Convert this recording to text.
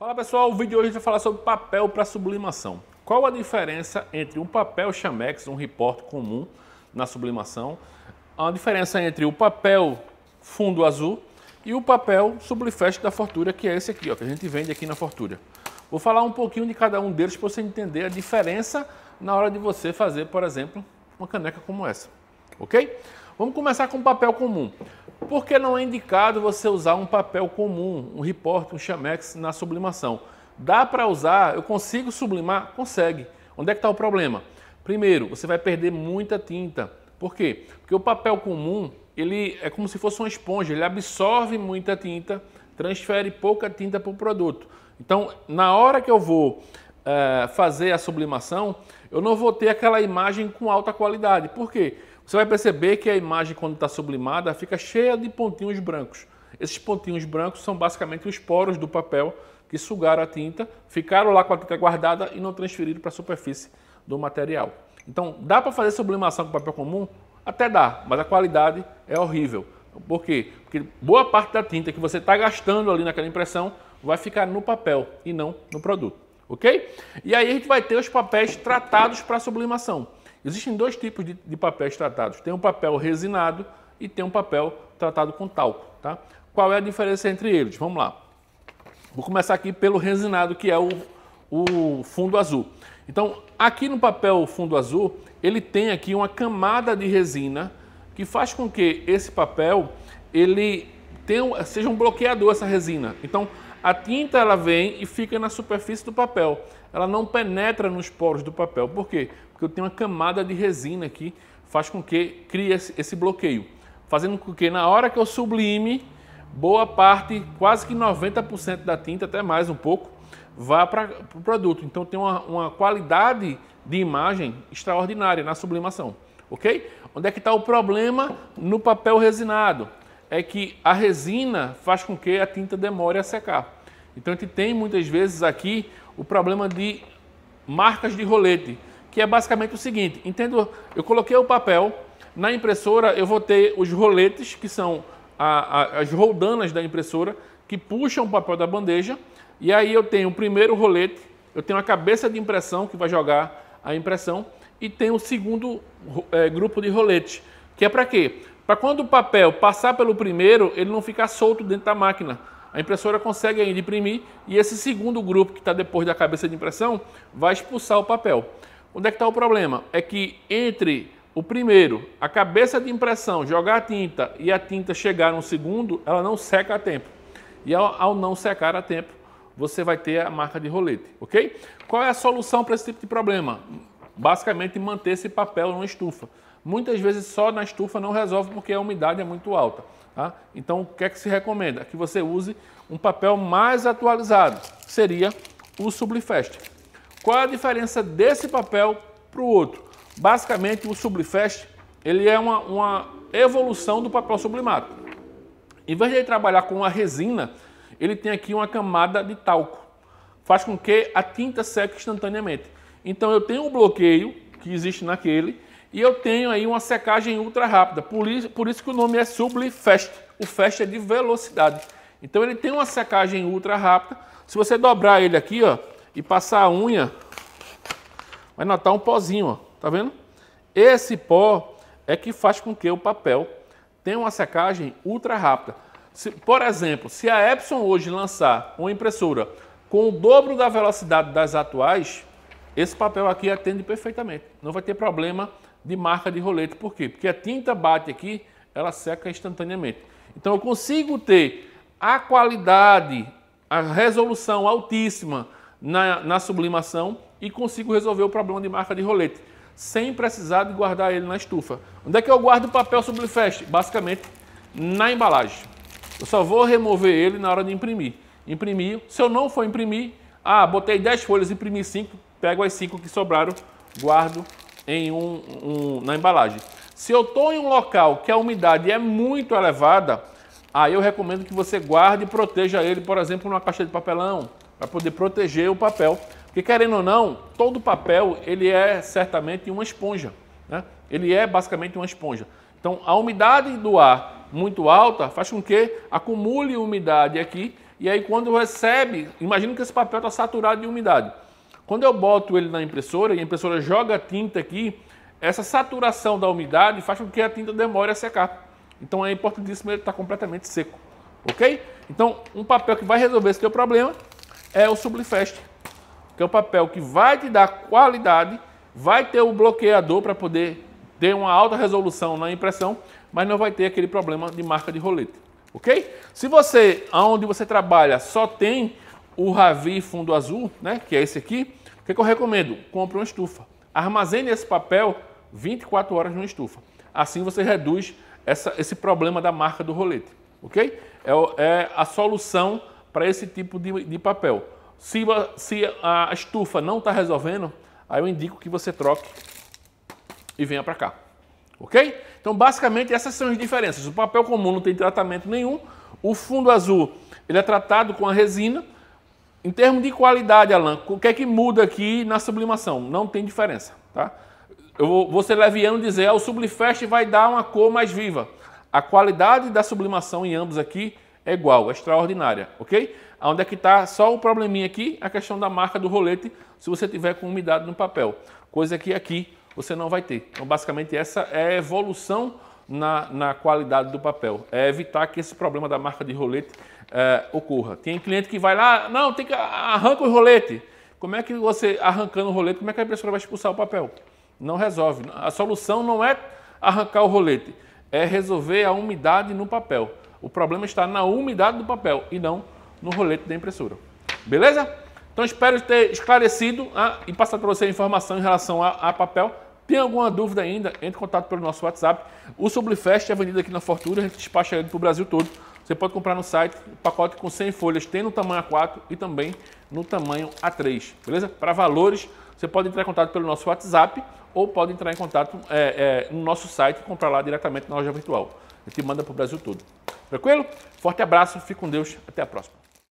Fala pessoal, o vídeo de hoje vai falar sobre papel para sublimação. Qual a diferença entre um papel Chamex, um repórter comum na sublimação, a diferença entre o papel fundo azul e o papel Sublifast da Fortuna, que é esse aqui, ó, que a gente vende aqui na Fortuna. Vou falar um pouquinho de cada um deles para você entender a diferença na hora de você fazer, por exemplo, uma caneca como essa, ok? Vamos começar com o papel comum. Por que não é indicado você usar um papel comum, um repórter, um Chamex na sublimação? Dá para usar, eu consigo sublimar? Consegue. Onde é que está o problema? Primeiro, você vai perder muita tinta. Por quê? Porque o papel comum, ele é como se fosse uma esponja, ele absorve muita tinta, transfere pouca tinta para o produto. Então, na hora que eu vou fazer a sublimação, eu não vou ter aquela imagem com alta qualidade. Por quê? Você vai perceber que a imagem, quando está sublimada, fica cheia de pontinhos brancos. Esses pontinhos brancos são basicamente os poros do papel que sugaram a tinta, ficaram lá com a tinta guardada e não transferiram para a superfície do material. Então, dá para fazer sublimação com papel comum? Até dá, mas a qualidade é horrível. Por quê? Porque boa parte da tinta que você está gastando ali naquela impressão vai ficar no papel e não no produto, ok? E aí a gente vai ter os papéis tratados para sublimação. Existem dois tipos de papéis tratados. Tem um papel resinado e tem um papel tratado com talco. Tá? Qual é a diferença entre eles? Vamos lá. Vou começar aqui pelo resinado, que é o fundo azul. Então, aqui no papel fundo azul, ele tem aqui uma camada de resina que faz com que esse papel ele seja um bloqueador, essa resina. Então, a tinta ela vem e fica na superfície do papel. Ela não penetra nos poros do papel. Por quê? Porque eu tenho uma camada de resina aqui, faz com que crie esse bloqueio. Fazendo com que na hora que eu sublime, boa parte, quase que 90% da tinta, até mais um pouco, vá para o produto. Então tem uma qualidade de imagem extraordinária na sublimação. Ok? Onde é que está o problema no papel resinado? É que a resina faz com que a tinta demore a secar. Então a gente tem muitas vezes aqui o problema de marcas de rolete, que é basicamente o seguinte, entendo, eu coloquei o papel, na impressora eu vou ter os roletes, que são as roldanas da impressora, que puxam o papel da bandeja, e aí eu tenho o primeiro rolete, eu tenho a cabeça de impressão, que vai jogar a impressão, e tenho o segundo grupo de roletes, que é para quê? Para quando o papel passar pelo primeiro, ele não ficar solto dentro da máquina. A impressora consegue ainda imprimir e esse segundo grupo que está depois da cabeça de impressão vai expulsar o papel. Onde é que está o problema? É que entre o primeiro, a cabeça de impressão, jogar a tinta e a tinta chegar no segundo, ela não seca a tempo. E ao não secar a tempo, você vai ter a marca de rolete, ok? Qual é a solução para esse tipo de problema? Basicamente manter esse papel numa estufa. Muitas vezes só na estufa não resolve porque a umidade é muito alta. Tá? Então, o que é que se recomenda? Que você use um papel mais atualizado, que seria o Sublifast. Qual é a diferença desse papel para o outro? Basicamente, o Sublifast ele é uma evolução do papel sublimado. Em vez de ele trabalhar com a resina, ele tem aqui uma camada de talco. Faz com que a tinta seque instantaneamente. Então, eu tenho um bloqueio que existe naquele, e eu tenho aí uma secagem ultra rápida, por isso que o nome é Sublifast. O fast é de velocidade. Então ele tem uma secagem ultra rápida. Se você dobrar ele aqui, ó, e passar a unha, vai notar um pozinho, ó, tá vendo? Esse pó é que faz com que o papel tenha uma secagem ultra rápida. Por exemplo, se a Epson hoje lançar uma impressora com o dobro da velocidade das atuais, esse papel aqui atende perfeitamente. Não vai ter problema de marca de rolete. Por quê? Porque a tinta bate aqui, ela seca instantaneamente. Então eu consigo ter a qualidade, a resolução altíssima na sublimação e consigo resolver o problema de marca de rolete, sem precisar de guardar ele na estufa. Onde é que eu guardo o papel Sublifast? Basicamente na embalagem. Eu só vou remover ele na hora de imprimir. Imprimir, se eu não for imprimir, botei 10 folhas, imprimi 5, pego as 5 que sobraram, guardo em na embalagem. Se eu estou em um local que a umidade é muito elevada, aí eu recomendo que você guarde e proteja ele, por exemplo, numa caixa de papelão, para poder proteger o papel. Porque querendo ou não, todo papel ele é certamente uma esponja, né? Ele é basicamente uma esponja. Então a umidade do ar muito alta faz com que acumule umidade aqui E aí quando recebe, imagina que esse papel está saturado de umidade. Quando eu boto ele na impressora e a impressora joga a tinta aqui, essa saturação da umidade faz com que a tinta demore a secar. Então é importantíssimo ele estar completamente seco, ok? Então um papel que vai resolver esse teu problema é o Sublifast, que é o papel que vai te dar qualidade, vai ter o bloqueador para poder ter uma alta resolução na impressão, mas não vai ter aquele problema de marca de rolete, ok? Se você, onde você trabalha, só tem o Ravi fundo azul, né, que é esse aqui, o que eu recomendo? Compre uma estufa. Armazene esse papel 24 horas numa estufa. Assim você reduz esse problema da marca do rolete, ok? É a solução para esse tipo de papel. Se a estufa não está resolvendo, aí eu indico que você troque e venha para cá, ok? Então, basicamente, essas são as diferenças. O papel comum não tem tratamento nenhum. O fundo azul, ele é tratado com a resina. Em termos de qualidade, Alan, o que é que muda aqui na sublimação? Não tem diferença, tá? Eu vou ser leviano dizer, o Sublifast vai dar uma cor mais viva. A qualidade da sublimação em ambos aqui é igual, é extraordinária, ok? Onde é que está só o probleminha aqui? A questão da marca do rolete, se você tiver com umidade no papel. Coisa que aqui você não vai ter. Então, basicamente, essa é a evolução na qualidade do papel. É evitar que esse problema da marca de rolete ocorra. Tem cliente que vai lá, não, tem que arranca o rolete. Como é que você, arrancando o rolete, como é que a impressora vai expulsar o papel? Não resolve. A solução não é arrancar o rolete, é resolver a umidade no papel. O problema está na umidade do papel e não no rolete da impressora. Beleza? Então espero ter esclarecido e passado para você a informação em relação a papel. Tem alguma dúvida ainda? Entre em contato pelo nosso WhatsApp. O Sublifast é vendido aqui na Fortuna, a gente despacha ele para o Brasil todo. Você pode comprar no site, pacote com 100 folhas, tem no tamanho A4 e também no tamanho A3, beleza? Para valores, você pode entrar em contato pelo nosso WhatsApp ou pode entrar em contato no nosso site e comprar lá diretamente na loja virtual. A gente manda para o Brasil todo. Tranquilo? Forte abraço, fique com Deus, até a próxima.